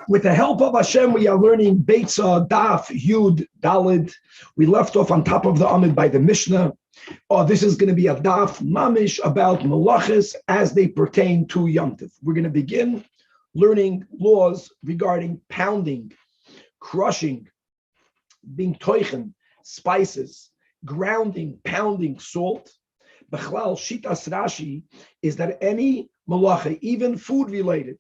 With the help of Hashem, we are learning Beitzah, Daf, Yud, Dalid. We left off on top of the Amid by the Mishnah. This is going to be a Daf Mamish about Malachis as they pertain to Yantif. We're going to begin learning laws regarding pounding, crushing, being toichen, spices, grounding, pounding, salt. Bechlal Shitas Rashi is that any malacha, even food related,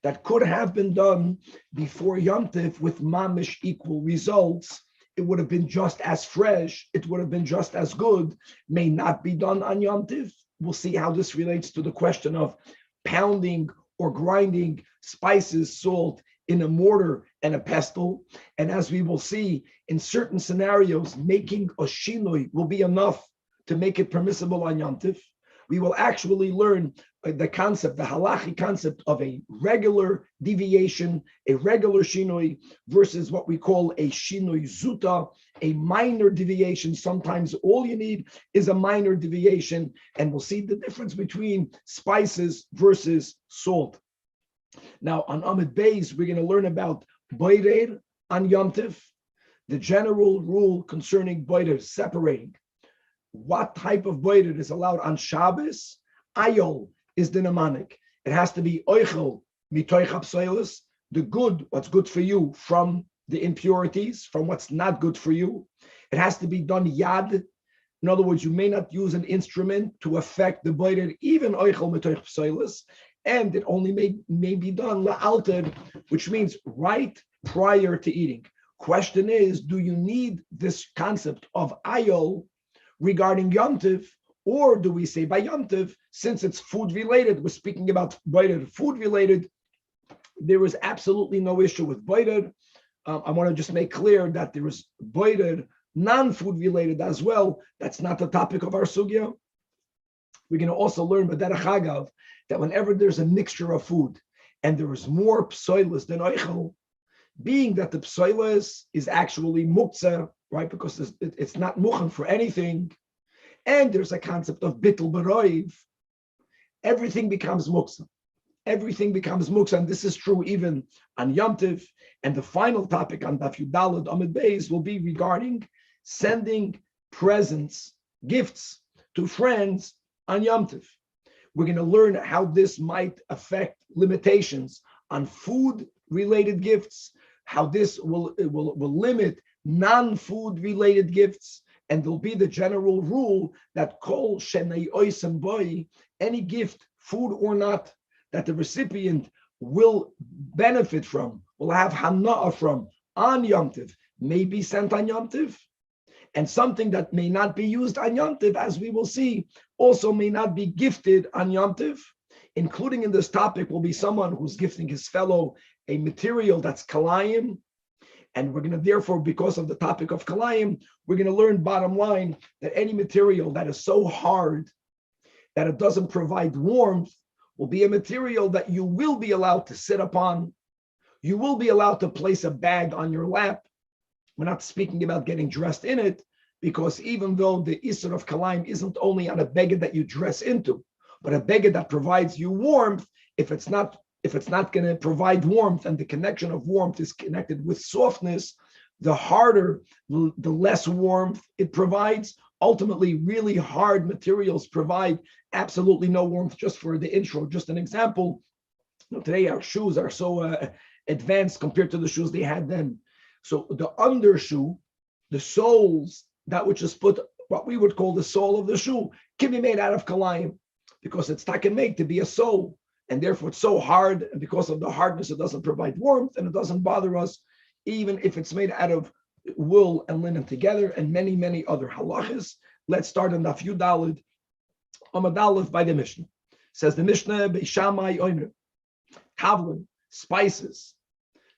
that could have been done before Yantif with mamish equal results, it would have been just as fresh, it would have been just as good, may not be done on Yantif. We'll see how this relates to the question of pounding or grinding spices, salt in a mortar and a pestle. And as we will see, in certain scenarios, making a shinui will be enough to make it permissible on Yantif. We will actually learn the concept, the halachic concept of a regular deviation, a regular shinui versus what we call a shinui zuta, a minor deviation. Sometimes all you need is a minor deviation, and we'll see the difference between spices versus salt. Now, on Amid Beis, we're going to learn about boirer on Yantif, the general rule concerning boirer, separating what type of boirer is allowed on Shabbos. Ayol is the mnemonic. It has to be oichel mitoich hapsoilus, the good, what's good for you, from the impurities, from what's not good for you. It has to be done yad. In other words, you may not use an instrument to affect the boirer, even oichel mitoich hapsoilus, and it only may be done la'alter, which means right prior to eating. Question is, do you need this concept of ayol regarding Yantif, or do we say by Yantif, since it's food related, we're speaking about boirer, food related, there is absolutely no issue with boirer. I want to just make clear that there is boirer, non-food related as well. That's not the topic of our sugya. We're going to also learn b'derech hagav that whenever there's a mixture of food and there is more psoilus than oichel, being that the psoilus is actually muktzah, right? Because it's not muchen for anything. And there's a concept of bittul baroiv. Everything becomes muktzah. Everything becomes muktzah. And this is true even on Yantif. And the final topic on Daf Yudalad Amid Beis will be regarding sending presents, gifts to friends on Yantif. We're going to learn how this might affect limitations on food-related gifts, how this will limit non-food related gifts, and there'll be the general rule that kol shenei oisem boy, any gift, food or not, that the recipient will benefit from, will have hana'ah from on Yantif, may be sent on Yantif, and something that may not be used on Yantif, as we will see, also may not be gifted on Yantif. Including in this topic will be someone who's gifting his fellow a material that's kalayim. And we're going to, therefore, because of the topic of kalayim, we're going to learn, bottom line, that any material that is so hard that it doesn't provide warmth will be a material that you will be allowed to sit upon. You will be allowed to place a bag on your lap. We're not speaking about getting dressed in it, because even though the isur of kalayim isn't only on a beged that you dress into, but a beged that provides you warmth, if it's not going to provide warmth, and the connection of warmth is connected with softness, the harder, the less warmth it provides. Ultimately, really hard materials provide absolutely no warmth. Just for the intro, just an example, today our shoes are so advanced compared to the shoes they had then. So the undershoe, the soles, that which is put, what we would call the sole of the shoe, can be made out of kalayim, because it's taken to be a sole. And therefore it's so hard, and because of the hardness, it doesn't provide warmth, and it doesn't bother us, even if it's made out of wool and linen together, and many, many other halachas. Let's start on Daf Yudalid Amud Aleph by the Mishnah. Says the Mishnah, Beishamai Oimrim, Tavlin, spices.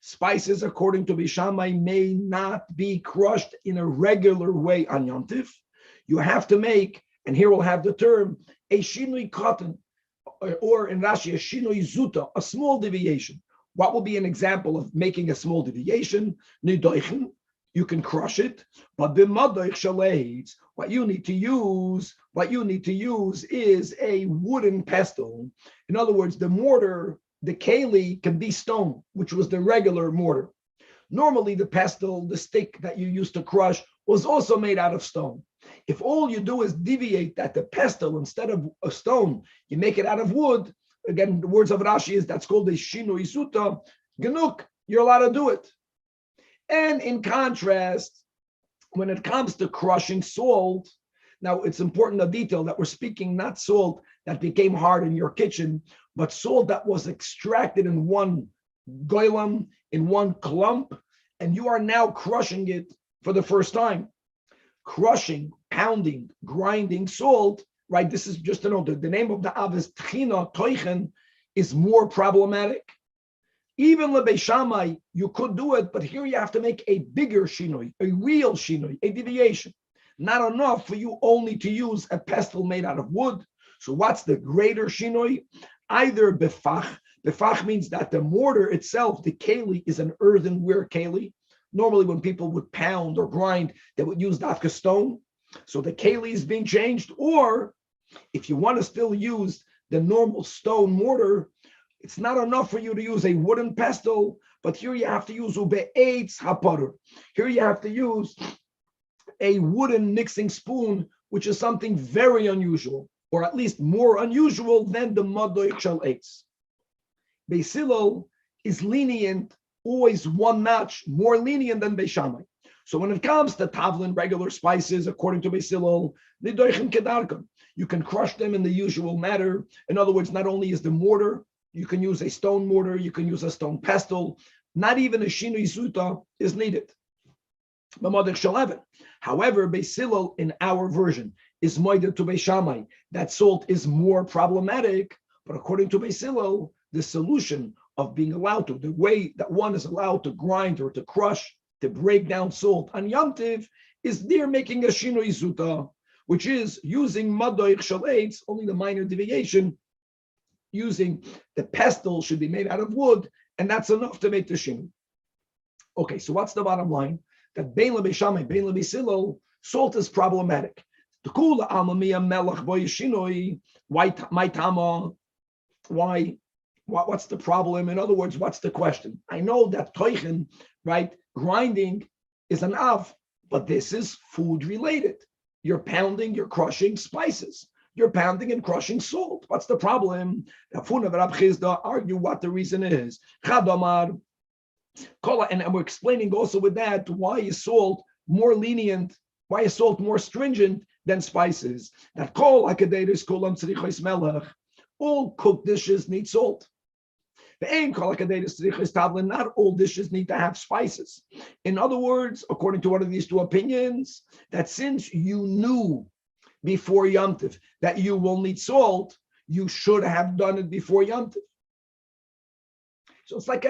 Spices, according to Beishamai, may not be crushed in a regular way on Yantif. You have to make, and here we'll have the term, a shinui cotton, or in Rashi, a shinui zuta, a small deviation. What will be an example of making a small deviation? Nidoichen, you can crush it, but the madoich shaleitz, what you need to use is a wooden pestle. In other words, the mortar the keli can be stone, which was the regular mortar. Normally, the pestle, the stick that you used to crush, was also made out of stone. If all you do is deviate that the pestle, instead of a stone, you make it out of wood, again, the words of Rashi is that's called a shinui suta, genuk, you're allowed to do it. And in contrast, when it comes to crushing salt, now it's important a detail that we're speaking not salt that became hard in your kitchen, but salt that was extracted in one goylam, in one clump, and you are now crushing it for the first time. Crushing, pounding, grinding salt, right? This is just to know that the name of the av is tchina, toichen, is more problematic. Even lebei Shammai, you could do it, but here you have to make a bigger shinoi, a real shinoi, a deviation. Not enough for you only to use a pestle made out of wood. So what's the greater shinoi? Either befach. Befach means that the mortar itself, the keli, is an earthenware keli. Normally when people would pound or grind, they would use dafka stone. So the keli is being changed. Or if you want to still use the normal stone mortar, it's not enough for you to use a wooden pestle, but here you have to use ube'etz hapadur. Here you have to use a wooden mixing spoon, which is something very unusual, or at least more unusual than the madoich shel eitz. Beis Hillel is lenient, always one notch more lenient than Beis Shammai. So when it comes to tavlin, regular spices, according to Beis Hillel, nidoichem kedarkam, you can crush them in the usual manner. In other words, not only is the mortar, you can use a stone mortar, you can use a stone pestle. Not even a shinui suta is needed. However, Beis Hillel in our version is moided to Beis Shammai that salt is more problematic. But according to Beis Hillel, the solution of being allowed to, the way that one is allowed to grind or to crush, to break down salt on Anyantif, is they're making a shinui suta, which is using madoich shel eitz, only the minor deviation, using the pestle should be made out of wood, and that's enough to make the shinui. Okay, so what's the bottom line? That bein leBeis Shammai, bein leBeis Hillel, salt is problematic. The kula almamiya melach boy shinui. Why my tama? Why? What's the problem? In other words, what's the question? I know that toichen, right, grinding is an av, but this is food related. You're pounding, you're crushing spices. You're pounding and crushing salt. What's the problem? Argue what the reason is. And we're explaining also with that why is salt more lenient, why is salt more stringent than spices. That all cooked dishes need salt. Not all dishes need to have spices. In other words, according to one of these two opinions, that since you knew before Yom Tov that you will need salt, you should have done it before Yom Tov. So it's like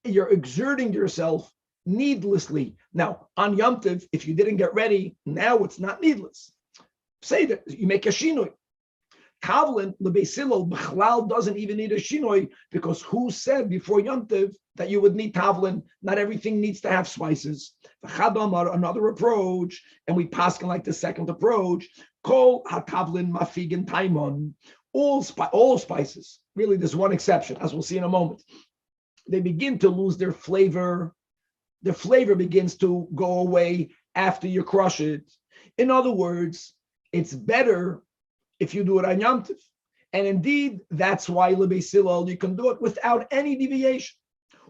you're exerting yourself needlessly. Now, on Yom Tov, if you didn't get ready, now it's not needless. Say that you make a shinoi. Tavlin, leBeis Hillel, B'chlal doesn't even need a shinoi, because who said before Yom Tov that you would need tavlin? Not everything needs to have spices. Another approach, and we paskin like the second approach, kol hatavlin mafigin taimon. All spices, really there's one exception, as we'll see in a moment. They begin to lose their flavor. The flavor begins to go away after you crush it. In other words, it's better if you do it on Yom Tov. And indeed, that's why leBeis Hillel, you can do it without any deviation.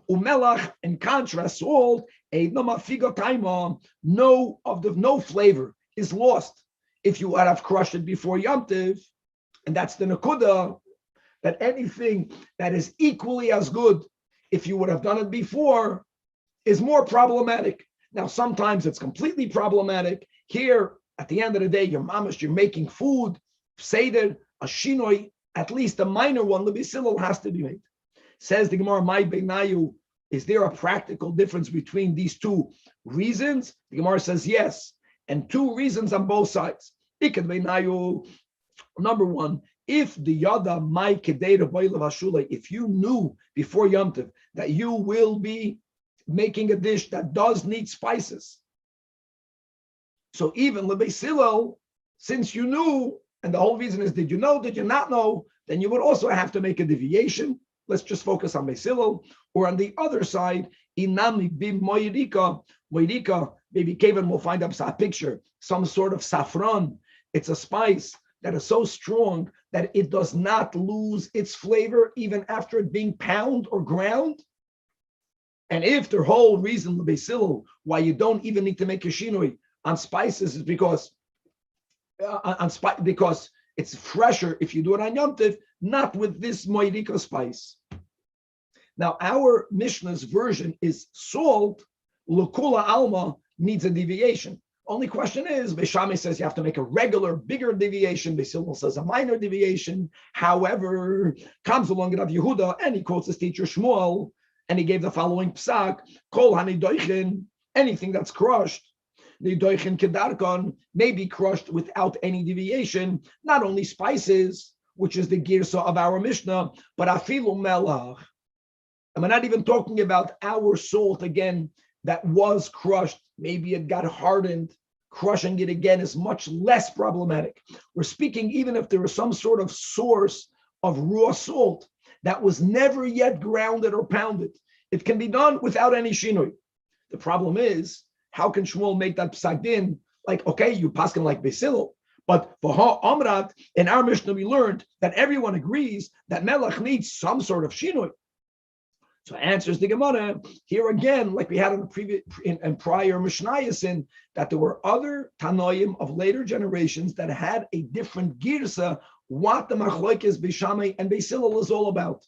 Umelach, in contrast, salt, no flavor is lost if you would have crushed it before Yom Tov. And that's the nakuda, that anything that is equally as good, if you would have done it before, is more problematic. Now, sometimes it's completely problematic. Here, at the end of the day, you're making food, seder, a shinoi, at least a minor one, leBeis Hillel has to be made. Says the Gemara, my beinayu, is there a practical difference between these two reasons? The Gemara says yes, and two reasons on both sides. Ikad beinayu. Number one, if the yada my kedera boilav hashulei, if you knew before Yom Tov that you will be making a dish that does need spices, so even leBeis Hillel, since you knew, and the whole reason is, did you know, did you not know, then you would also have to make a deviation. let's just focus on Beis Hillel, or on the other side, inami bim moirika, maybe Kevin will find up a picture, some sort of saffron. It's a spice that is so strong that it does not lose its flavor even after it being pounded or ground. And if the whole reason, Beis Hillel, why you don't even need to make a shinui on spices is because because it's fresher if you do it on Anyantif, not with this moirika spice. Now, our Mishnah's version is salt, l'kula alma, needs a deviation. Only question is, Beis Shammai says you have to make a regular, bigger deviation. Beis Hillel says a minor deviation. However, comes along Rav Yehuda, and he quotes his teacher Shmuel, and he gave the following psak, kol hanidoichin, anything that's crushed, nidoichin kedarkon, may be crushed without any deviation, not only spices, which is the girsa of our Mishnah, but afilu melach. And we're not even talking about our salt again that was crushed. Maybe it got hardened. Crushing it again is much less problematic. We're speaking even if there was some sort of source of raw salt that was never yet grounded or pounded. It can be done without any shinui. The problem is, how can Shmuel make that psak din? Like, okay, you paskin like Beis Hillel, but for Amrat, in our Mishnah we learned that everyone agrees that melech needs some sort of shinui. So answers the Gemara here again, like we had in the previous in prior Mishnayos, that there were other Tanoim of later generations that had a different girsa, what the machlokes Beis Shammai and Beis Hillel is all about.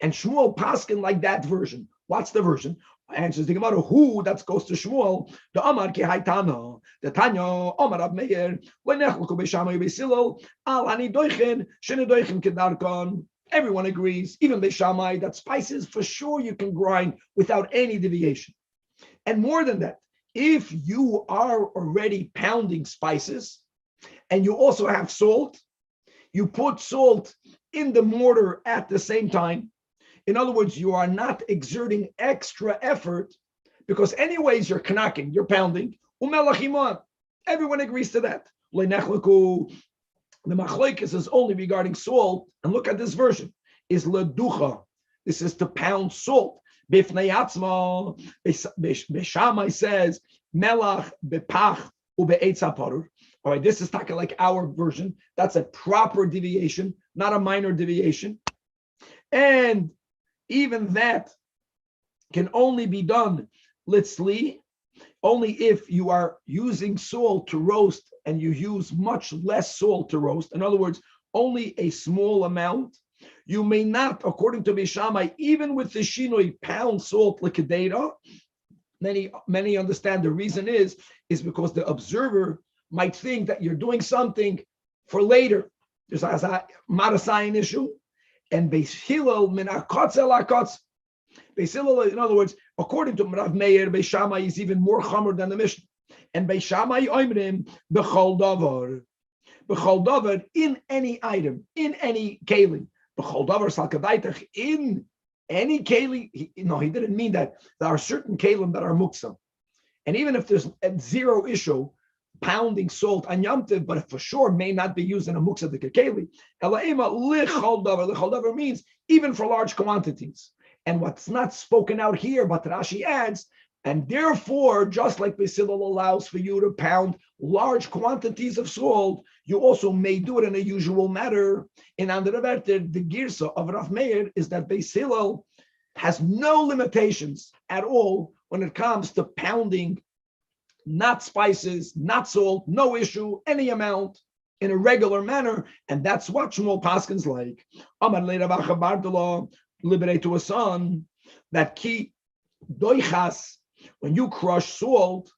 And Shmuel paskin like that version. What's the version? Answers the Gemara, who that goes to Shmuel, the Amar ki haytana, the Tanya, Amar Rav Meir, lenechluku Beis Shammai Beis Hillel, al hanidoichen, shenidoichen kedarkon. Everyone agrees, even Beis Shammai, that spices for sure you can grind without any deviation. And more than that, if you are already pounding spices and you also have salt, you put salt in the mortar at the same time. In other words, you are not exerting extra effort because anyways you're knocking, you're pounding. Everyone agrees to that. The machlokes is only regarding salt, and look at this version. Is leducha. This is to pound salt. Bifnei atzma. Beis Shammai says melach bepach ube'etza parur. All right, this is talking like our version. That's a proper deviation, not a minor deviation. And even that can only be done litzli, only if you are using salt to roast and you use much less salt to roast. In other words, only a small amount. You may not, according to Beis Shammai, even with the shinoi, pound salt likadeda. Many understand the reason is because the observer might think that you're doing something for later. There's a marasayin issue. And Beis Hillel min akotz el akotz. Beis Hillel, in other words, according to Rav Meir, Beis Shammai is even more chomer than the Mishnah. And Beis Shammai oimrim b'chol davar, in any item, in any kelim, b'chol davar salkadaitach, in any kelim. He didn't mean that. There are certain kelim that are muksa. And even if there's a zero issue, pounding salt anyantif, but for sure may not be used in a muksa de kekeli. Elaima lichol davar means even for large quantities. And what's not spoken out here, but Rashi adds, and therefore, just like Beis Hillel allows for you to pound large quantities of salt, you also may do it in a usual manner. In Anderverter, the girsa of Rav Meir is that Beis Hillel has no limitations at all when it comes to pounding not spices, not salt, no issue, any amount, in a regular manner, and that's what Shmuel Paskin's like. Amar le'Rav Acha liberate to a son that ki doichas, when you crush salt,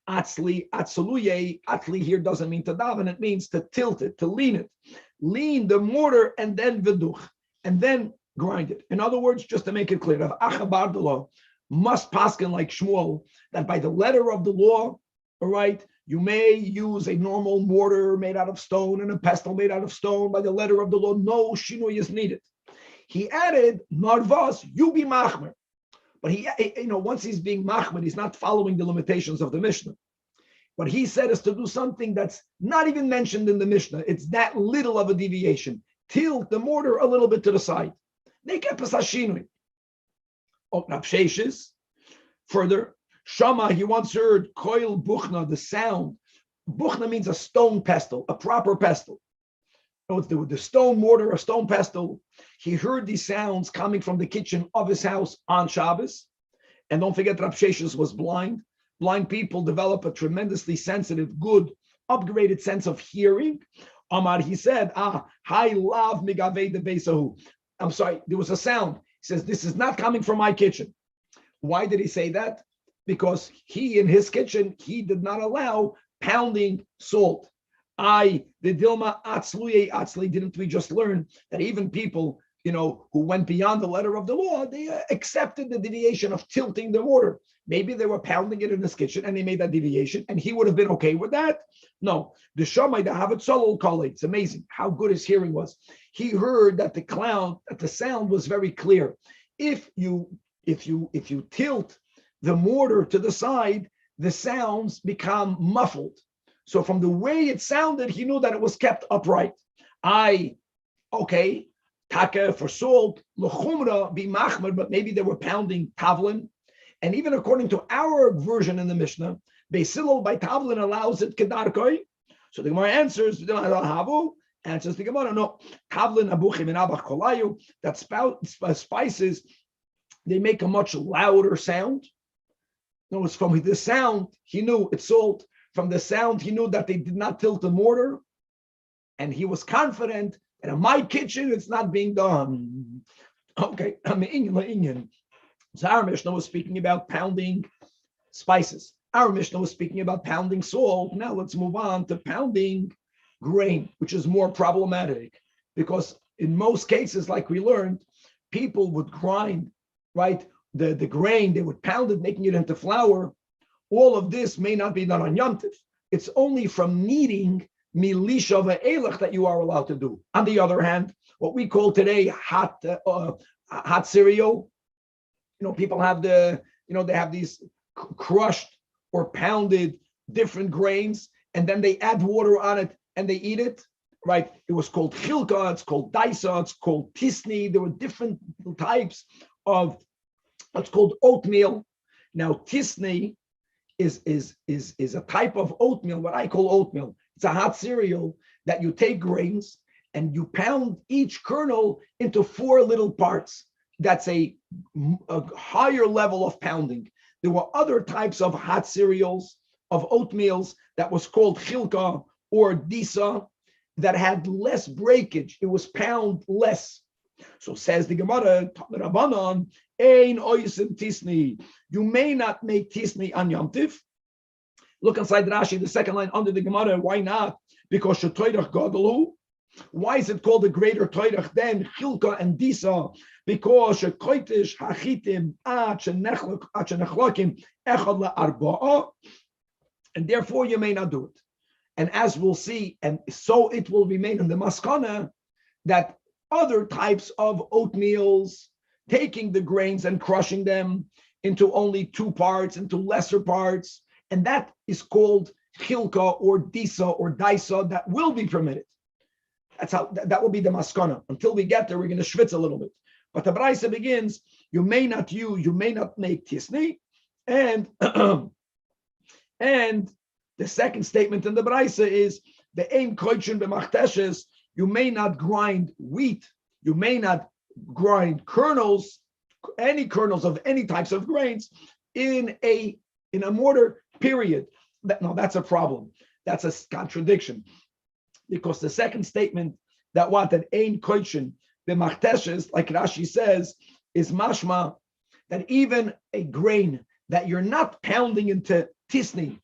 atzli here doesn't mean to daven, it means to tilt it, to lean the mortar, and then viduch, and then grind it. In other words, just to make it clear, Rav Acha Bardula must paskin like Shmuel that by the letter of the law, all right, you may use a normal mortar made out of stone and a pestle made out of stone. By the letter of the law, no shinui is needed. He added, Narvas, you be machmer. But he, once he's being machmer, he's not following the limitations of the Mishnah. What he said is to do something that's not even mentioned in the Mishnah. It's that little of a deviation. Tilt the mortar a little bit to the side. They kept us hashinui. Oh, Rapsheshes. Further, Shama, he once heard koil buchna, the sound. Buchna means a stone pestle, a proper pestle. The stone mortar, a stone pestle. He heard these sounds coming from the kitchen of his house on Shabbos. And don't forget, Rapsheshes was blind. Blind people develop a tremendously sensitive, good, upgraded sense of hearing. Amar, he said, hi lav migavei de Beitzah. I'm sorry, there was a sound. He says, this is not coming from my kitchen. Why did he say that? Because he, in his kitchen, he did not allow pounding salt. The Dilma Atzli, didn't we just learn that even people, who went beyond the letter of the law, they accepted the deviation of tilting the mortar. Maybe they were pounding it in his kitchen and they made that deviation and he would have been okay with that. No, the Shammai, the Havet Solol Kali, it's amazing how good his hearing was. He heard that the sound was very clear. If you tilt the mortar to the side, the sounds become muffled. So from the way it sounded, he knew that it was kept upright. Taka for salt, l'chumra be machmer, but maybe they were pounding tavlin. And even according to our version in the Mishnah, Beisilol by tavlin allows it kedarkoi. So the Gemara answers the Gemara, no, tavlin abuchim and abach kolayu, that spices, they make a much louder sound. No, it's from the sound, he knew it's salt. From the sound, he knew that they did not tilt the mortar. And he was confident that in my kitchen, it's not being done. Okay, so our Mishnah was speaking about pounding spices. Our Mishnah was speaking about pounding salt. Now let's move on to pounding grain, which is more problematic. Because in most cases, like we learned, people would grind, right? The grain, they would pound it, making it into flour. All of this may not be done on Anyantif. It's only from kneading milisha ve'elach that you are allowed to do. On the other hand, what we call today hot cereal, people have they have these crushed or pounded different grains, and then they add water on it and they eat it, right? It was called chilka, it's called daisa, it's called tisni. There were different types of what's called oatmeal. Now, tisni is a type of oatmeal, what I call oatmeal. It's a hot cereal that you take grains and you pound each kernel into 4 little parts. That's a higher level of pounding. There were other types of hot cereals, of oatmeals, that was called chilka or disa, that had less breakage. It was pound less. So says the Gemara, Rabbanan, Ein oisim tisni. You may not make tisni on Anyantif. Look inside Rashi, the second line under the Gemara. Why not? Because shetoirach gadolu. Why is it called a greater toirach than chilka and disa? Because shekoitish hachitim achenechlakim echad le'arba'a, and therefore you may not do it. And as we'll see, and so it will remain in the maskana that other types of oatmeals, taking the grains and crushing them into only 2 parts, into lesser parts, and that is called chilka or disa or daisa, that will be permitted. That's how that will be the maskana. Until we get there, we're going to schwitz a little bit. But the Beitzah begins, you may not make tisni, and and the second statement in the Beitzah is the ein koitchen b'machteshes. You may not grind wheat. You may not grind kernels, any kernels of any types of grains in a mortar, period. That's a problem. That's a contradiction. Because the second statement that ein koitchen b'machteshes, like Rashi says, is mashma that even a grain that you're not pounding into tisni,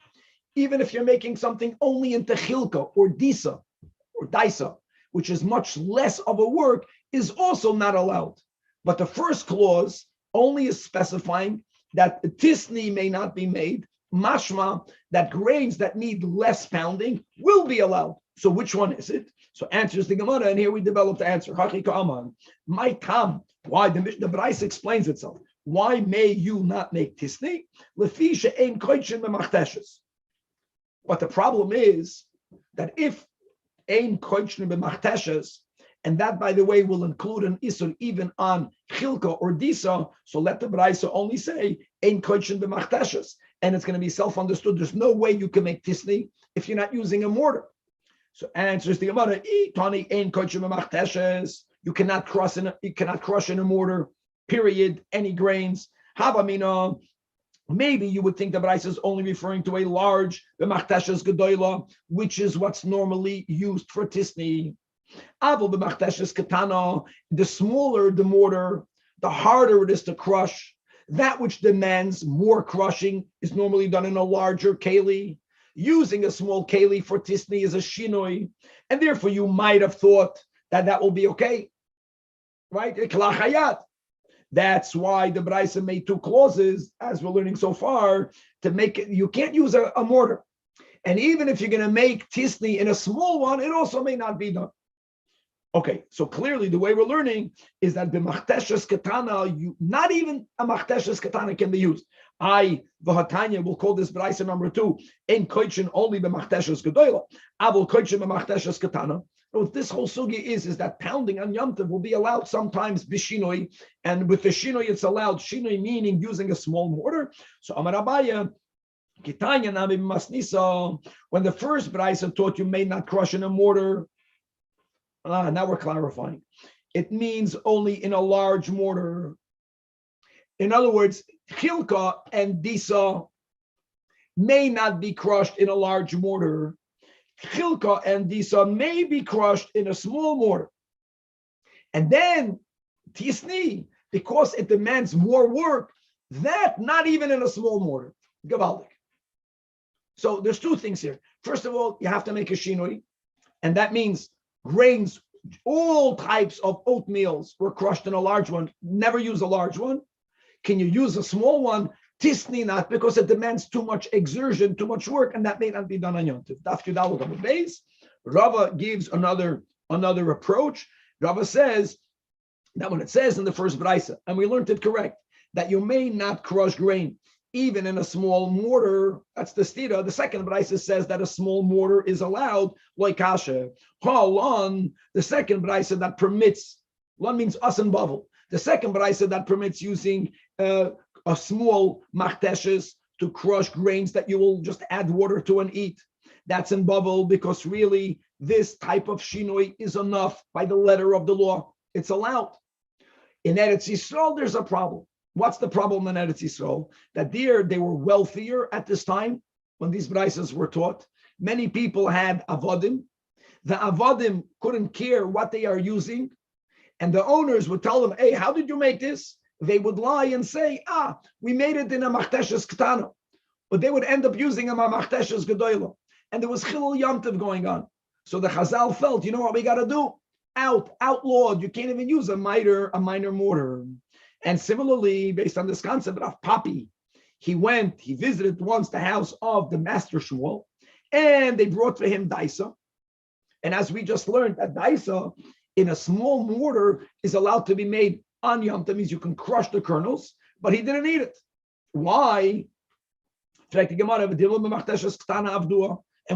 even if you're making something only into chilka or disa or daisa, which is much less of a work, is also not allowed. But the first clause only is specifying that tisni may not be made, mashma that grains that need less pounding will be allowed. So which one is it? So answers the Gemara, and here we develop the answer. My tam, why the Beitzah explains itself. Why may you not make tisni? Lefisha ein koitchen b'machteshes. But the problem is that if ein koitchen b'machteshes, And that, by the way, will include an isur even on chilka or disa. So let the Beitzah only say ein kodshin b'machteshes, and it's going to be self-understood. There's no way you can make tisni if you're not using a mortar. So answers the Gemara, tani ein kodshin b'machteshes. You cannot crush in a mortar. Period. Any grains. Havamina. Maybe you would think the Beitzah is only referring to a large b'machteshes gedola, which is what's normally used for tisni. Avol b'machteshes katana, the smaller the mortar, the harder it is to crush. That which demands more crushing is normally done in a larger keli. Using a small keli for tisni is a shinoi, and therefore you might have thought that will be okay, right? That's why the Beitzah made two clauses, as we're learning so far, to make it. You can't use a mortar, and even if you're going to make tisni in a small one, it also may not be done. Okay, so clearly the way we're learning is that the machteshes katana, not even a machteshes katana can be used. V'hatanya will call this Beitzah number 2, in koichin only the machteshes gedola, avol koichin machteshes katana. What this whole sugi is that pounding on Anyantif will be allowed sometimes bishinoi, and with the shinoi it's allowed. Shinoi meaning using a small mortar. So Amar Abaya, Kitanya Nabi Masnisa, when the first Beitzah taught you may not crush in a mortar, now we're clarifying. It means only in a large mortar. In other words, chilka and disa may not be crushed in a large mortar. Chilka and disa may be crushed in a small mortar. And then tisni, because it demands more work, that not even in a small mortar. Gavaldik. So there's two things here. First of all, you have to make a shinoi, and that means grains, all types of oatmeals were crushed in a large one. Never use a large one. Can you use a small one? Tisni not, because it demands too much exertion, too much work, and that may not be done on Anyantif. Daf Yudalot on the base. Rava gives another approach. Rava says that when it says in the first Beitzah, and we learned it correct, that you may not crush grain even in a small mortar, that's the stira. The second Beitzah says that a small mortar is allowed, like kasha. The second Beitzah that permits, one means us and bavel. The second Beitzah that permits using a small machteshes to crush grains that you will just add water to and eat. That's in bavel, because really this type of shinoi is enough by the letter of the law. It's allowed. In Eretz Yisrael, there's a problem. What's the problem in Eretz Yisrael? That there they were wealthier at this time when these Beitzahs were taught. Many people had avodim. The avodim couldn't care what they are using, and the owners would tell them, "Hey, how did you make this?" They would lie and say, we made it in a machteshes ketana. But they would end up using a machteshes gedola. And there was chilul yamtiv going on. So the Chazal felt, you know what we got to do? Outlawed. You can't even use a minor mortar. And similarly, based on this concept of Papi, he visited once the house of the master Shmuel, and they brought for him daisa. And as we just learned, that daisa in a small mortar is allowed to be made on Yom Tov, means you can crush the kernels, but he didn't eat it. Why? And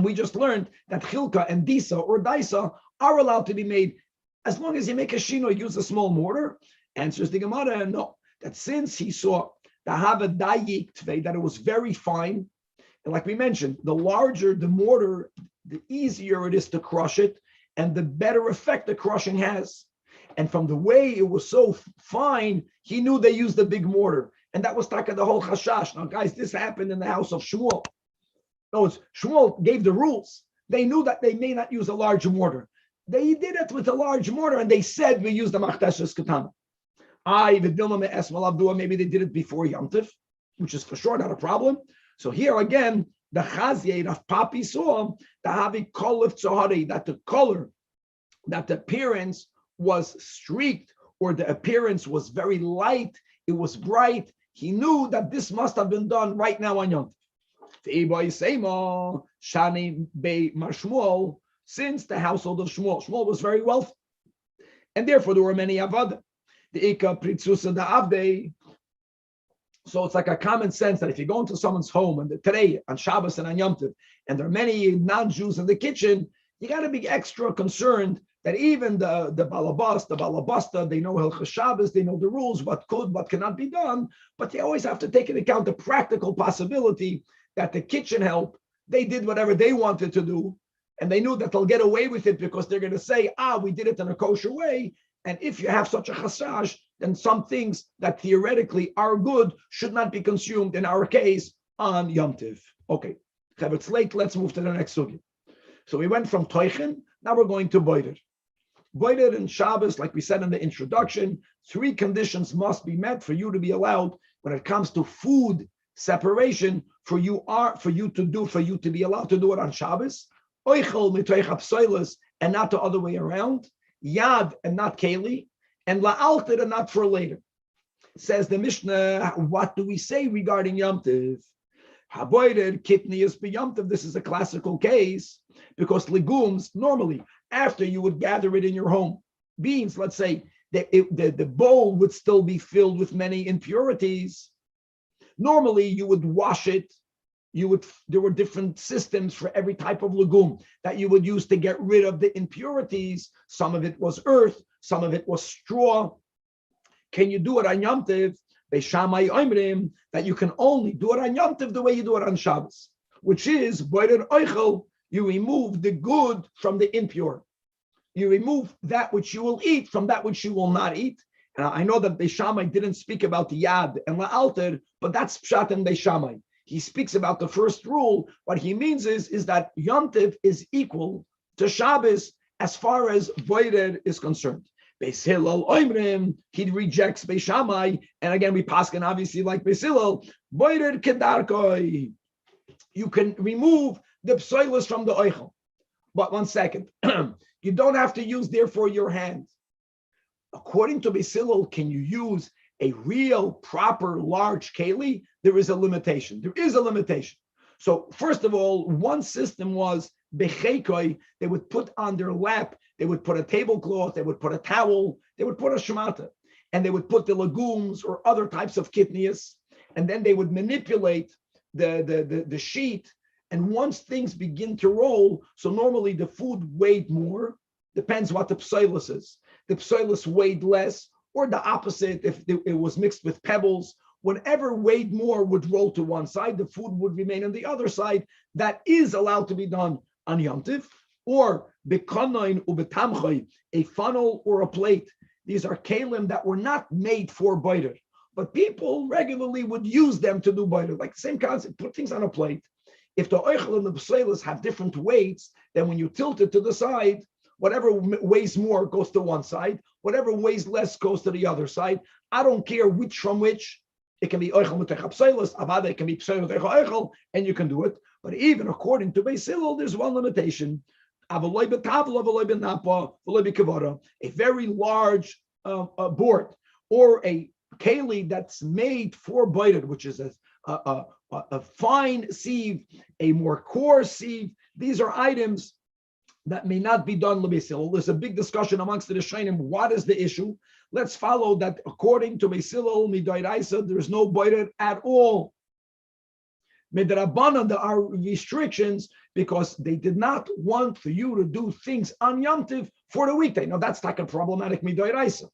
we just learned that chilka and disa or daisa are allowed to be made as long as you make a shino, use a small mortar. Answers the Gemara, no. That since he saw the have a dayik tvei, that it was very fine, and like we mentioned, the larger the mortar, the easier it is to crush it, and the better effect the crushing has. And from the way it was so fine, he knew they used a big mortar. And that was taka the whole chashash. Now, guys, this happened in the house of Shmuel. No, Shmuel gave the rules. They knew that they may not use a large mortar. They did it with a large mortar, and they said we use the machteshes katana. Maybe they did it before Yantif, which is for sure not a problem. So here again, the Chazyed of Papi saw the Havi Kolif Tzohari, that the color, that the appearance was streaked, or the appearance was very light, it was bright. He knew that this must have been done right now on Yom Tov. Since the household of Shmuel was very wealthy, and therefore there were many avad. The Ika Pritzusa da Avdei. So it's like a common sense that if you go into someone's home and today on Shabbos and on Yom Tov, and there are many non-Jews in the kitchen, you got to be extra concerned that even the balabas, the balabasta, they know Hilchos Shabbos, they know the rules, what could, what cannot be done, but they always have to take into account the practical possibility that the kitchen help, they did whatever they wanted to do, and they knew that they'll get away with it because they're going to say, we did it in a kosher way. And if you have such a chasash, then some things that theoretically are good should not be consumed, in our case, on Yom Tiv. Okay, it's late, let's move to the next sugi. So we went from Toichin, now we're going to Boider. Boider and Shabbos, like we said in the introduction, 3 conditions must be met for you to be allowed when it comes to food separation, for you to be allowed to do it on Shabbos. Oichel mitoich hapsoilus, and not the other way around. Yad and not keli, and la'alter and not for later. Says the Mishnah, what do we say regarding Yom Tiv? Haboider kitnius b'Yom Tiv. This is a classical case because legumes normally after you would gather it in your home, beans, let's say the bowl would still be filled with many impurities. Normally you would wash it. There were different systems for every type of legume that you would use to get rid of the impurities. Some of it was earth, some of it was straw. Can you do it on Yom Tiv? Beishamai oimrim, that you can only do it on Yom Tiv the way you do it on Shabbos, which is boider oichel. You remove the good from the impure. You remove that which you will eat from that which you will not eat. And I know that Beishamai didn't speak about the yad and la'alter, but that's pshat and Beishamai. He speaks about the first rule. What he means is that Yom Tiv is equal to Shabbos as far as Boider is concerned. Beis Hillel oimrim, he rejects Beishamai, and again we paskin obviously like Beis Hillel. Boider kedarkoi, you can remove the psoilus from the oichel, but 1 second, you don't have to use therefore your hand. According to Beis Hillel, can you use a real, proper, large keli? There is a limitation. There is a limitation. So first of all, one system was bechekoi. They would put on their lap, they would put a tablecloth, they would put a towel, they would put a shemata, and they would put the legumes or other types of kitnias, and then they would manipulate the sheet. And once things begin to roll, so normally the food weighed more, depends what the psoilus is. The psoilus weighed less, or the opposite, if it was mixed with pebbles. Whatever weighed more would roll to one side, the food would remain on the other side. That is allowed to be done on Yom Tiv, or bekanoin ubetamchay, a funnel or a plate. These are kalim that were not made for boider, but people regularly would use them to do boider. Like the same concept, put things on a plate. If the oichel and the psoilus have different weights, then when you tilt it to the side, whatever weighs more goes to one side, whatever weighs less goes to the other side. I don't care which from which. It can be oichel mutech psoilus, avada, it can be psoilus oichel, and you can do it. But even according to Beis Hillel, there's one limitation. A very large board, or a keli that's made for boider, which is a fine sieve, a more coarse sieve. These are items that may not be done Beis Hillel. There's a big discussion amongst the Rishonim. What is the issue? Let's follow that according to Beis Hillel, midoraisa, there is no boider at all. Midrabanan, there are restrictions because they did not want for you to do things on Yom Tiv for the weekday. Now that's like a problematic midoraisa,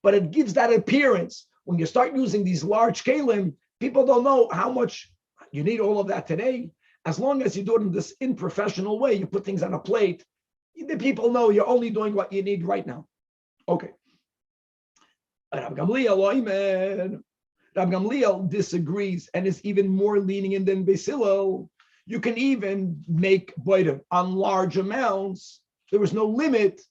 but it gives that appearance. When you start using these large kalim, people don't know how much you need all of that today. As long as you do it in this unprofessional way, you put things on a plate, the people know you're only doing what you need right now. Okay. Rav Gamliel disagrees and is even more lenient than Beis Hillel. You can even make boider on large amounts. There is no limit.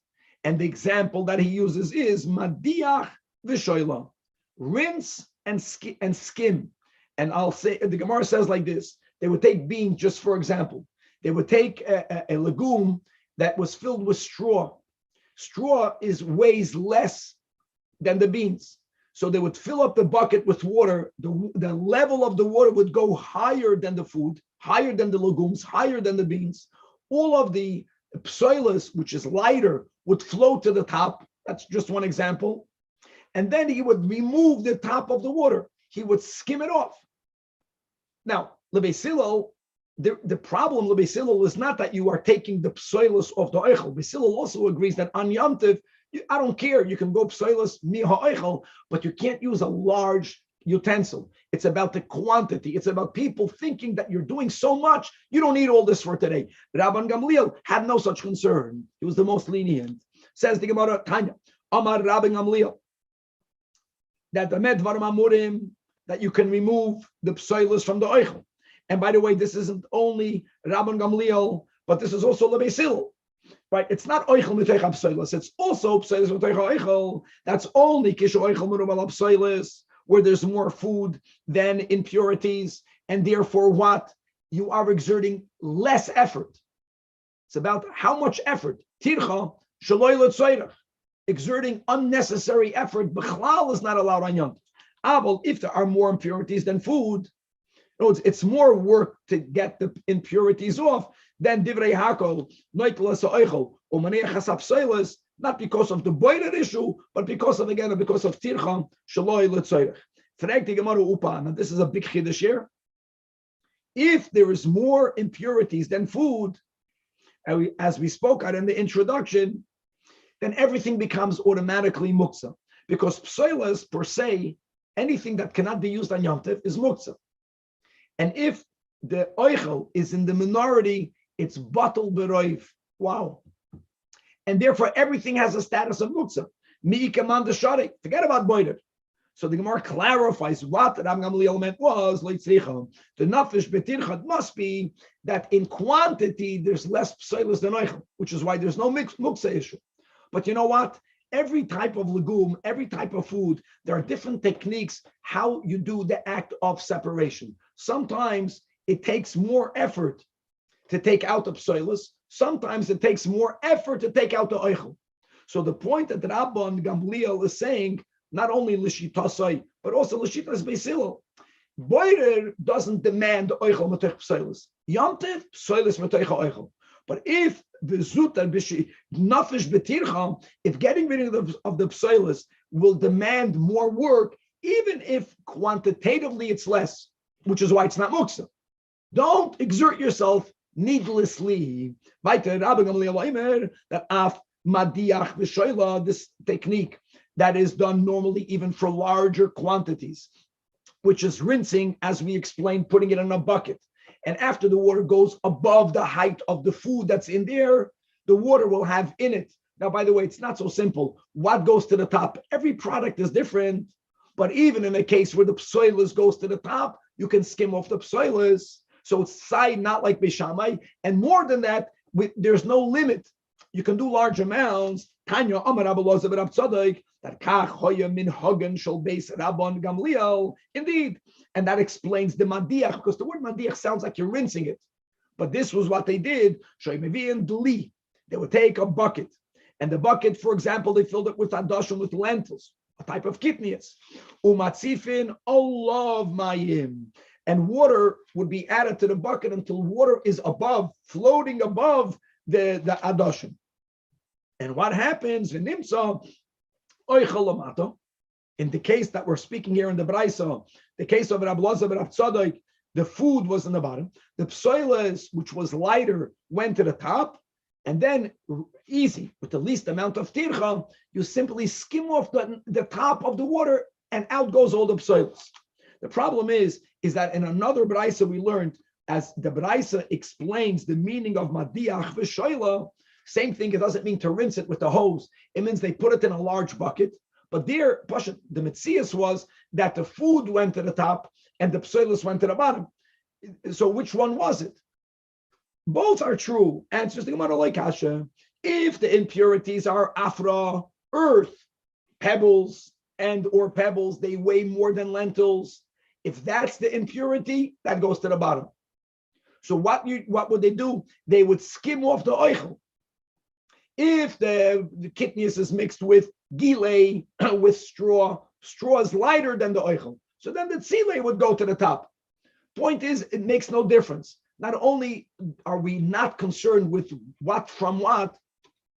And the example that he uses is madiach v'shoila, rinse and skim. And I'll say, the Gemara says like this. They would take beans, just for example. They would take a legume that was filled with straw. Straw weighs less than the beans. So they would fill up the bucket with water. The level of the water would go higher than the food, higher than the legumes, higher than the beans. All of the psoilus, which is lighter, would float to the top. That's just one example. And then he would remove the top of the water. He would skim it off. Now, Beis Hillel the problem with Beisilul is not that you are taking the psoilus of the oichel. Beisilul also agrees that Anyantif, I don't care, you can go psoilus mi ha'oichel, but you can't use a large utensil. It's about the quantity. It's about people thinking that you're doing so much, you don't need all this for today. Rabban Gamliel had no such concern. He was the most lenient. Says the Gemara, Tanya, Amar Rabban Gamliel, that the medvarim amurim, that you can remove the psoilus from the oichel. And by the way, this isn't only Rabban Gamliel, but this is also Lebeisil. Right? It's not oichel mitoich psoilus. It's also psoilus mitoich oichel. That's only kishu oichel merumal psoilus, where there's more food than impurities, and therefore what? You are exerting less effort. It's about how much effort. Tircha shaloi l'tzoyrach. Exerting unnecessary effort. B'chlal is not allowed on Yom Tov. Aval, if there are more impurities than food, it's more work to get the impurities off than divrei hakol, noitlas oichel, or manei chasap soilas, not because of the boiler issue, but because of tircha shaloi l'tzoyrach. Frag the Gemara upan, and this is a big chiddush here. If there is more impurities than food, as we spoke out in the introduction, then everything becomes automatically muktzah. Because psoilas per se, anything that cannot be used on Yom Tov is muktzah. And if the oichel is in the minority, it's batal beroiv. Wow. And therefore, everything has a status of muktzah. Mi'ikaman d'shari. Forget about boider. So the Gemara clarifies what Rabban Gamliel meant was, the nafish betirchat must be that in quantity, there's less psoilus than oichel, which is why there's no muktzah issue. But you know what? Every type of legume, every type of food, there are different techniques how you do the act of separation. Sometimes it takes more effort to take out the psoilus. Sometimes it takes more effort to take out the oichel. So the point that Rabban Gamliel is saying, not only l'shitasai, but also l'shitas beisilul. Boirer doesn't demand oichel metoich psoilus. Yom Tov, psoilus metoich oichel. But if the zuta nafish betircha, if getting rid of the psoilus will demand more work, even if quantitatively it's less, which is why it's not muksa. Don't exert yourself needlessly. That af madiach v'shoila, this technique that is done normally even for larger quantities, which is rinsing, as we explained, putting it in a bucket. And after the water goes above the height of the food that's in there, the water will have in it. Now, by the way, it's not so simple. What goes to the top? Every product is different. But even in a case where the psoilus goes to the top, you can skim off the psoilus. So it's side, not like Beishamai. And more than that, there's no limit. You can do large amounts. Tanya Amar Abelazar ben Abtzadik, that kach hoya min hagen shel beis Rabban Gamliel. Indeed. And that explains the madiach, because the word madiach sounds like you're rinsing it. But this was what they did. They would take a bucket. And the bucket, for example, they filled it with adashim, with lentils, a type of kidneys. Umatzifin olav mayim. And water would be added to the bucket until water is above, floating above the adashim. And what happens in Nimsa, in the case that we're speaking here in the Beitzah, the case of Rabbi Elazar ben Abtzadik, the food was in the bottom. The psoilus, which was lighter, went to the top. And then, easy, with the least amount of tircha, you simply skim off the top of the water and out goes all the psoilus. The problem is that in another Beitzah we learned, as the Beitzah explains the meaning of madiach v'shoila, same thing, it doesn't mean to rinse it with the hose. It means they put it in a large bucket. But there, the mitzias was that the food went to the top and the psoilus went to the bottom. So which one was it? Both are true. Answers the Gemara like Kasha. If the impurities are afra, earth, pebbles, they weigh more than lentils. If that's the impurity, that goes to the bottom. So what would they do? They would skim off the oichel. If the kidneys is mixed with gilei, with straw is lighter than the oichel. So then the tzilei would go to the top. Point is, it makes no difference. Not only are we not concerned with what from what,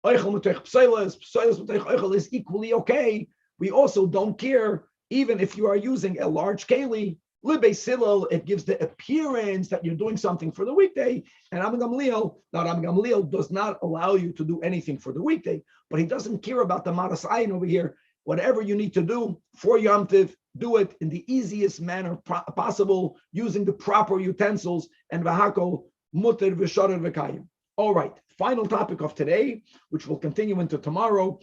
oichel metoich psoilus metoich oichel is equally okay. We also don't care, even if you are using a large keli, Beis Hillel, it gives the appearance that you're doing something for the weekday, and Rabbi Gamliel does not allow you to do anything for the weekday, but he doesn't care about the Maras Ayin over here. Whatever you need to do for Yom Tiv, do it in the easiest manner possible, using the proper utensils, and v'hakol muter v'sharer v'kayim. All right, final topic of today, which will continue into tomorrow,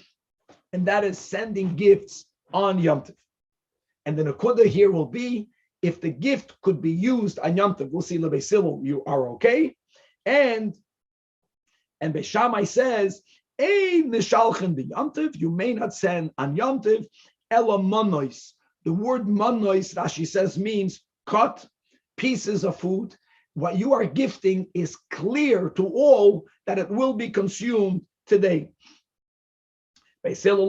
and that is sending gifts on Yom Tiv. And the Nakuda here will be, if the gift could be used on Yom Tov, we'll see Beis Hillel, you are okay. And Beis Shammai says, Ein nishalchen be Yom Tov, you may not send on Yom Tov, ela manois. The word manois, Rashi says, means cut pieces of food. What you are gifting is clear to all that it will be consumed today. Beis Hillel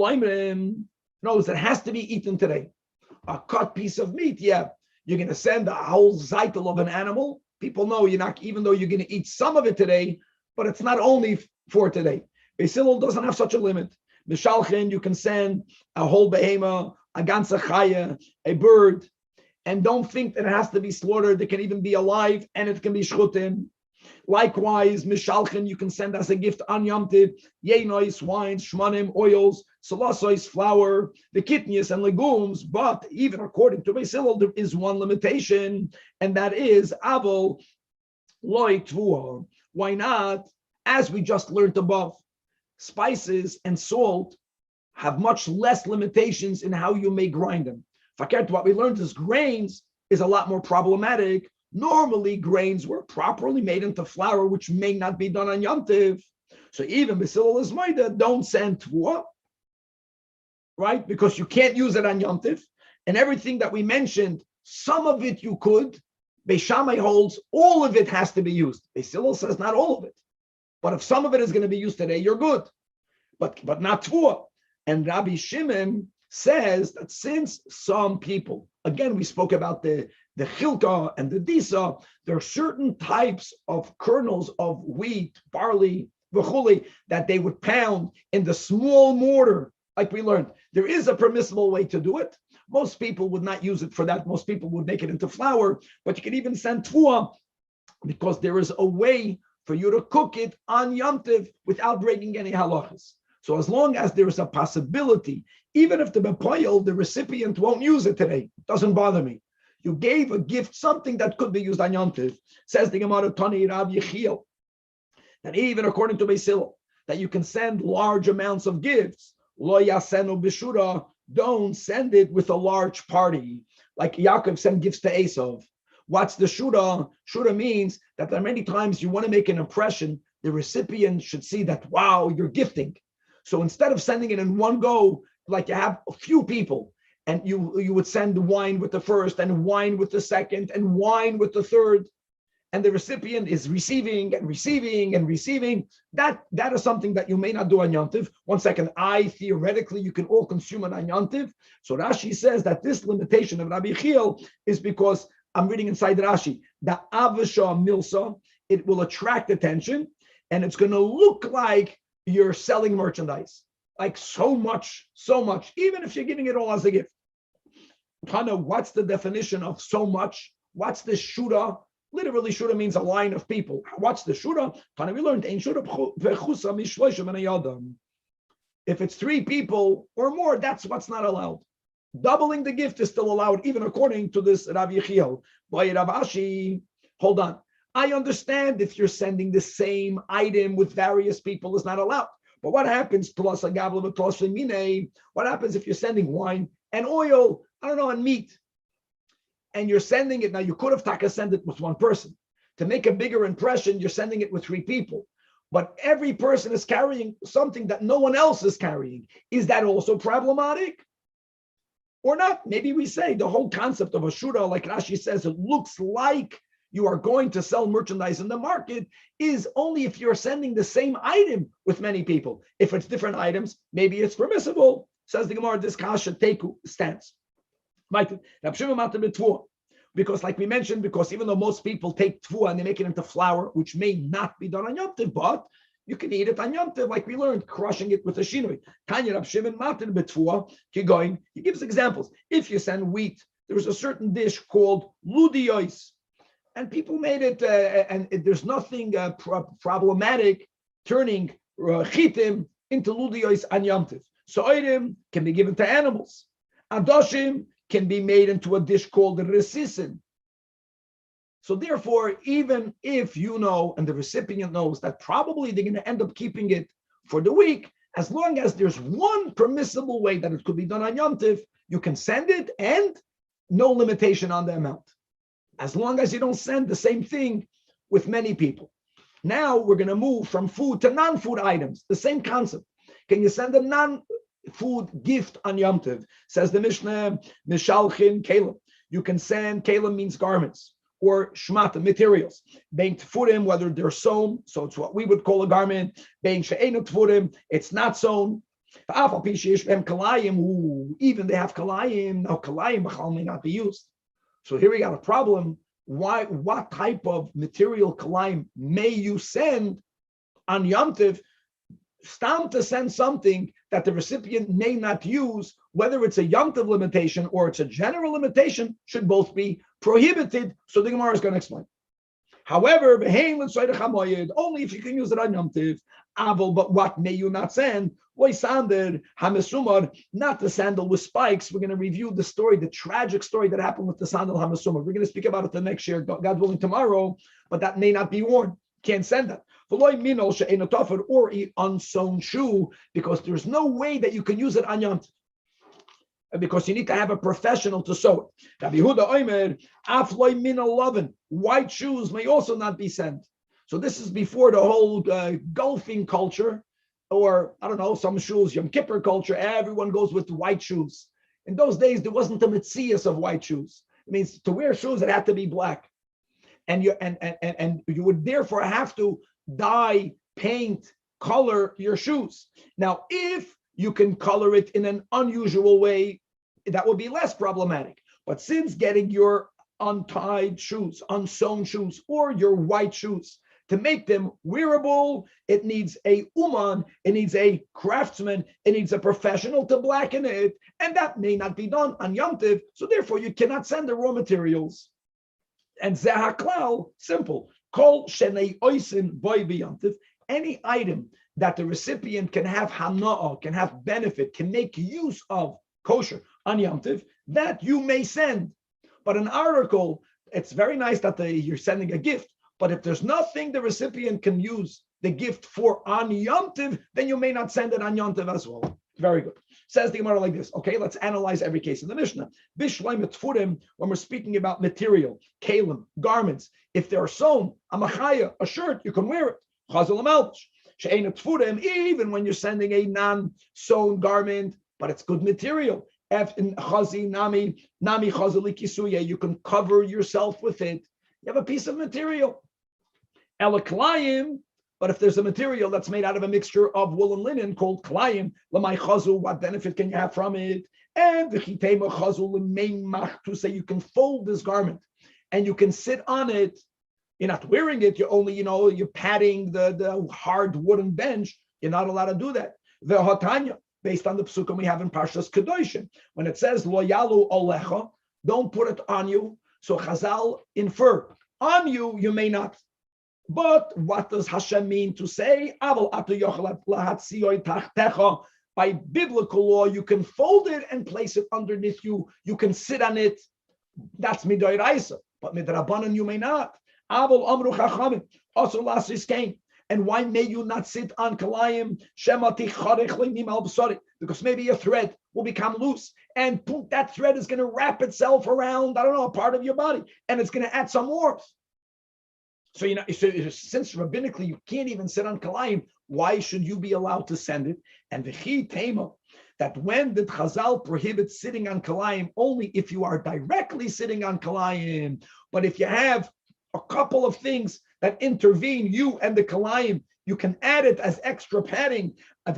knows it has to be eaten today. A cut piece of meat, yeah. You're going to send a whole zeitel of an animal. People know you're not, even though you're going to eat some of it today, but it's not only for today. Beis Hillel doesn't have such a limit. Mishalchen, you can send a whole behema, a ganze chaya, a bird, and don't think that it has to be slaughtered. It can even be alive, and it can be shchutim. Likewise, mishalchen, you can send as a gift on Yom Tiv, yeinois, wines, shmanim, oils, salasois, flour, the kitnias and legumes. But even according to Beis Hillel, there is one limitation, and that is avol loy tvua. Why not? As we just learned above, spices and salt have much less limitations in how you may grind them. What we learned is grains is a lot more problematic. Normally, grains were properly made into flour, which may not be done on Yom Tiv. So even Beis Hillel is maida, don't send tvua, right? Because you can't use it on Yom Tiv. And everything that we mentioned, some of it you could. Beis Shammai holds all of it has to be used. Beis Hillel says not all of it. But if some of it is going to be used today, you're good. But not tvua. And Rabbi Shimon says that since some people, again, we spoke about the chilka and the disa, there are certain types of kernels of wheat, barley, v'chuli, that they would pound in the small mortar, like we learned. There is a permissible way to do it. Most people would not use it for that. Most people would make it into flour, but you can even send tvua because there is a way for you to cook it on Yom Tiv without breaking any halachas. So as long as there is a possibility, even if the recipient won't use it today, it doesn't bother me. You gave a gift, something that could be used on Yom Tiv. Says the Gemara, Tani Rav Yechiel, that even according to Beis Hillel, that you can send large amounts of gifts. Lo yasenu b'shura, don't send it with a large party. Like Yaakov sent gifts to Esav. What's the shura? Shura means that there are many times you want to make an impression. The recipient should see that, wow, you're gifting. So instead of sending it in one go, like you have a few people, and you would send wine with the first, and wine with the second, and wine with the third, and the recipient is receiving and receiving and receiving. That is something that you may not do on Yom Tiv. 1 second, theoretically, you can all consume it on Yom Tiv. So Rashi says that this limitation of Rabbi Chiel is because, I'm reading inside Rashi, the avasha milsa, it will attract attention, and it's going to look like you're selling merchandise, like so much, even if you're giving it all as a gift. Tana, what's the definition of so much? What's the shura? Literally, shura means a line of people. What's the shura? Tana, we learned, if it's 3 people or more, that's what's not allowed. Doubling the gift is still allowed, even according to this Rav Yechiel. By Rav Ashi, hold on. I understand if you're sending the same item with various people is not allowed. But what happens, what happens if you're sending wine and oil, and meat, and you're sending it, now you could have sent it with one person. To make a bigger impression, you're sending it with 3 people. But every person is carrying something that no one else is carrying. Is that also problematic? Or not? Maybe we say the whole concept of a shura, like Rashi says, it looks like you are going to sell merchandise in the market, is only if you're sending the same item with many people. If it's different items, maybe it's permissible. Says the Gemara, this kasha teku stands. Because like we mentioned, because even though most people take tvua and they make it into flour, which may not be done on Yom Tov, but you can eat it on Yom Tov, like we learned, crushing it with a shinui. Tanya Rab Shimon matin betvua, keep going. He gives examples. If you send wheat there was a certain dish called ludiyos, and people made it, there's nothing problematic turning chitim into ludiyos anyantif. So'irim can be given to animals. Adoshim can be made into a dish called resisin. So therefore, even if you know and the recipient knows that probably they're going to end up keeping it for the week, as long as there's one permissible way that it could be done on Yom Tiv, you can send it and no limitation on the amount. As long as you don't send the same thing with many people. Now we're going to move from food to non-food items. The same concept. Can you send a non-food gift on Yom Tiv? Says the Mishnah, Mishalchin Kalim. You can send, Kalim means garments, or shmata, materials. Being tfurim, whether they're sewn, so it's what we would call a garment. Being she'enu tfurim, it's not sewn. Even they have kalayim, now kalayim may not be used. So here we got a problem. Why? What type of material kalayim may you send on Yom Tiv? Stam to send something that the recipient may not use, whether it's a Yom Tov limitation or it's a general limitation, should both be prohibited. So the Gemara is going to explain. However, only if you can use it on Yom Tov. But what may you not send? Not the sandal with spikes. We're going to review the story, the tragic story that happened with the sandal hamasumar. We're going to speak about it the next year, God willing, tomorrow. But that may not be worn. Can't send that. Or an unsewn shoe, because there's no way that you can use it on Yom Tov, because you need to have a professional to sew it. Rabbi Yehuda Omer, afloy min alaven, white shoes may also not be sent. So this is before the whole golfing culture, or I don't know, some shoes, Yom Kippur culture. Everyone goes with white shoes. In those days, there wasn't the mitzias of white shoes. It means to wear shoes, it had to be black. And you would therefore have to dye, paint, color your shoes. Now, if you can color it in an unusual way, that would be less problematic. But since getting your untied shoes, unsewn shoes, or your white shoes, to make them wearable, it needs a uman, it needs a craftsman, it needs a professional to blacken it, and that may not be done on Yom Tiv, so therefore you cannot send the raw materials. And Zehaklal, simple. Kol shenei oisin boy b'yomtiv, any item that the recipient can have hana'ah, can have benefit, can make use of kosher on Yom Tiv, that you may send. But an article, it's very nice that you're sending a gift, but if there's nothing the recipient can use the gift for on Yom Tiv, then you may not send it on Yom Tiv as well. Very good. Says the Gemara like this. Okay, let's analyze every case in the Mishnah. Bishleim tfurim, when we're speaking about material, kalim, garments, if they're sewn, a machaya, a shirt, you can wear it. Chazal amalch. She'ena tfurim, even when you're sending a non-sewn garment, but it's good material. F in chazi nami chazali kisuya, you can cover yourself with it. You have a piece of material. Elaklayim. But if there's a material that's made out of a mixture of wool and linen called klayim, lamai chazu, what benefit can you have from it? And the chitema chazu l'meimach, to say you can fold this garment and you can sit on it. You're not wearing it. You're only, you're patting the hard wooden bench. You're not allowed to do that. The hatanya, based on the psukim we have in Parshas Kedoshim, when it says lo yalu olecha, don't put it on you. So Chazal infer on you, you may not. But what does Hashem mean to say? By biblical law, you can fold it and place it underneath you. You can sit on it. That's midoraisa. But midrabanan you may not. And why may you not sit on kalayim? Because maybe a thread will become loose, and that thread is going to wrap itself around, I don't know, a part of your body, and it's going to add some warmth. So, since rabbinically you can't even sit on kalayim, why should you be allowed to send it? And the tema, that when the Chazal prohibits sitting on kalayim, only if you are directly sitting on kalayim, but if you have a couple of things that intervene, you and the kalayim, you can add it as extra padding. That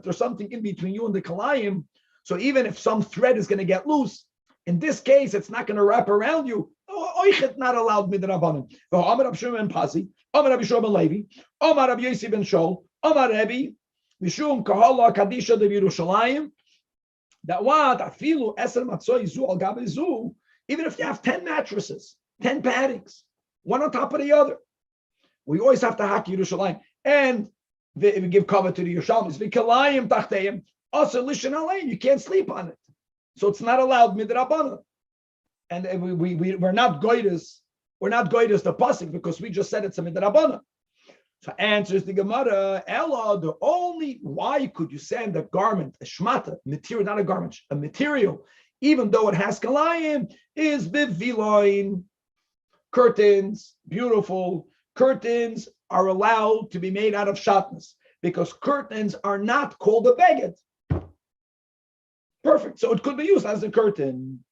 there's something in between you and the kalayim. So even if some thread is going to get loose, in this case, it's not going to wrap around you. Oichet not allowed midrabanan. Amar Rab Shimon ben Pazi, Amar Rabbi Shimon ben Levi, Amar Rabbi Yossi ben Shol, Amar Rabbi Mishum Kahala Kadisha de Yerushalayim. That what? Afilu eser matzoi zu al gabe zu. Even if you have 10 mattresses, 10 paddings, one on top of the other, we always have to hack Yerushalayim. And we give cover to the Yerushalmis. V'kalayim tachteim, also lishan alein. You can't sleep on it. So it's not allowed midrabanan. And we're not goydes. We're not goydes the pasuk because we just said it's a midrabanan. So answers the Gemara, Ella, the only, why could you send a garment, a shmata, material, not a garment, a material, even though it has kalayim, is biviloin, curtains, beautiful. Curtains are allowed to be made out of shatnez because curtains are not called a beged. Perfect. So it could be used as a curtain.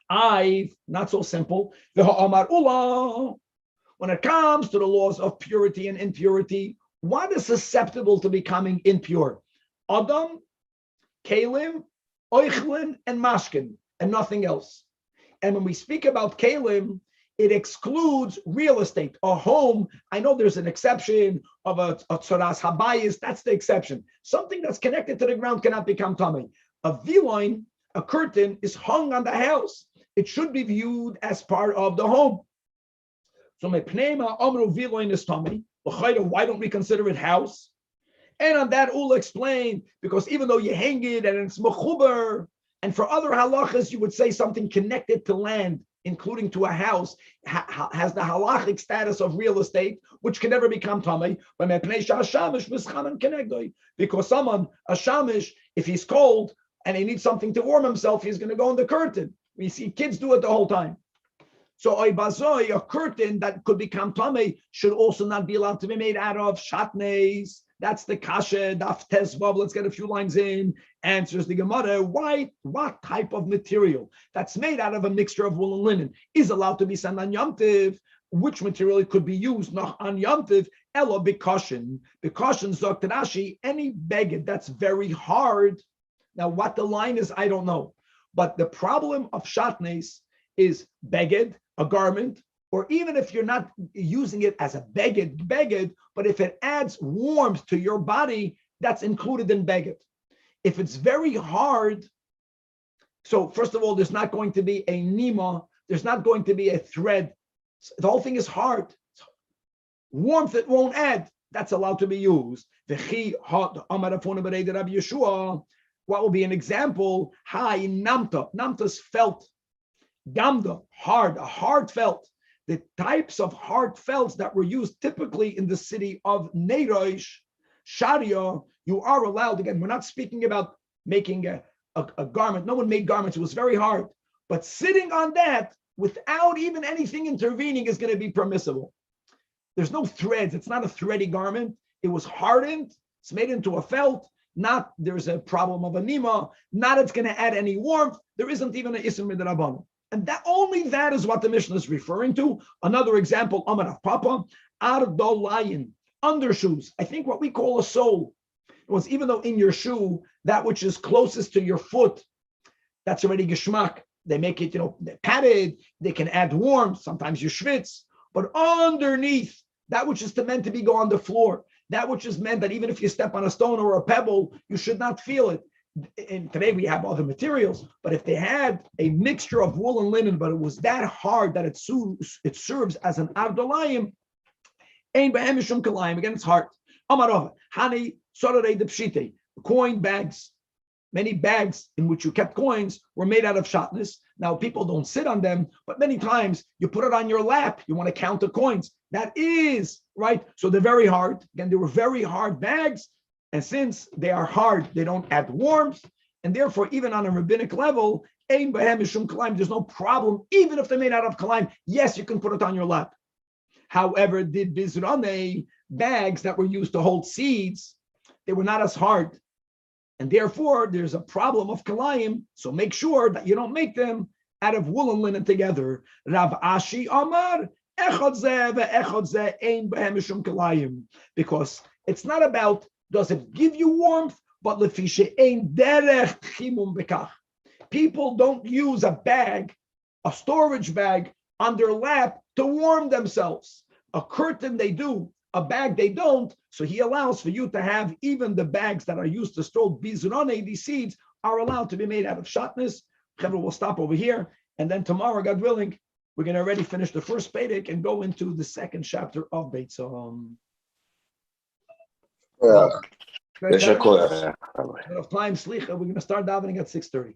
Not so simple. When it comes to the laws of purity and impurity, what is susceptible to becoming impure? Adam, kalim, oichlin, and mashkin, and nothing else. And when we speak about kalim, it excludes real estate, a home. I know there's an exception of a tzoras habayis. That's the exception. Something that's connected to the ground cannot become tummy. A viloin, a curtain, is hung on the house. It should be viewed as part of the home. So mepneima amru viloin is tummy. Why don't we consider it house? And on that, Ula explained, because even though you hang it and it's mechuber, and for other halachas, you would say something connected to land, including to a house, has the halachic status of real estate, which can never become tamei. Because someone, a shamish, if he's cold and he needs something to warm himself, he's going to go in the curtain. We see kids do it the whole time. So a curtain that could become tamei should also not be allowed to be made out of shatnez. That's the kasha, daf tesvav. Let's get a few lines in. Answers the Gemara. Why? What type of material that's made out of a mixture of wool and linen is allowed to be sent on Anyantif? Which material it could be used not on Anyantif? Elo b'koshin. B'koshin zok Rashi, any beged that's very hard. Now, what the line is, I don't know. But the problem of shatnez is beged, a garment, or even if you're not using it as a beged, but if it adds warmth to your body, that's included in beged. If it's very hard, so first of all, there's not going to be a nima, there's not going to be a thread. The whole thing is hard. Warmth it won't add, that's allowed to be used. What will be an example? Namta's felt. Gamda, hard, a hard felt. The types of hard felts that were used typically in the city of Neirosh, Sharia, you are allowed, again, we're not speaking about making a garment. No one made garments. It was very hard. But sitting on that without even anything intervening is going to be permissible. There's no threads. It's not a thready garment. It was hardened. It's made into a felt. Not there's a problem of anima. Not it's going to add any warmth. There isn't even an ism midrabanan. And that only that is what the Mishnah is referring to. Another example, Amar of Papa, Ardolayin, undershoes. I think what we call a sole. It was even though in your shoe, that which is closest to your foot, that's already geschmack. They make it, padded. They can add warmth. Sometimes you schwitz. But underneath, that which is meant to be go on the floor, that which is meant that even if you step on a stone or a pebble, you should not feel it. And today we have other materials, but if they had a mixture of wool and linen, but it was that hard that it serves as an ardolayim, ein behem mishum kalayim. Again, it's hard. Amarov hani sorarei de pshite. Coin bags, many bags in which you kept coins were made out of shatnez. Now people don't sit on them, but many times you put it on your lap. You want to count the coins. That is right. So they're very hard. Again, they were very hard bags. And since they are hard, they don't add warmth, and therefore, even on a rabbinic level, there's no problem, even if they're made out of kalaim. Yes, you can put it on your lap. However, the bizrane bags that were used to hold seeds, they were not as hard, and therefore, there's a problem of kalaim. So make sure that you don't make them out of wool and linen together. Rav Ashi Amar, because it's not about does it give you warmth, but people don't use a bag, a storage bag on their lap to warm themselves. A curtain they do, a bag they don't. So he allows for you to have even the bags that are used to store bizrane, these seeds, are allowed to be made out of shatnez. We'll stop over here, and then tomorrow, God willing, we're going to already finish the first Perek and go into the second chapter of Beitzah. Yeah. Of time, slicha. We're going to start davening at 6:30.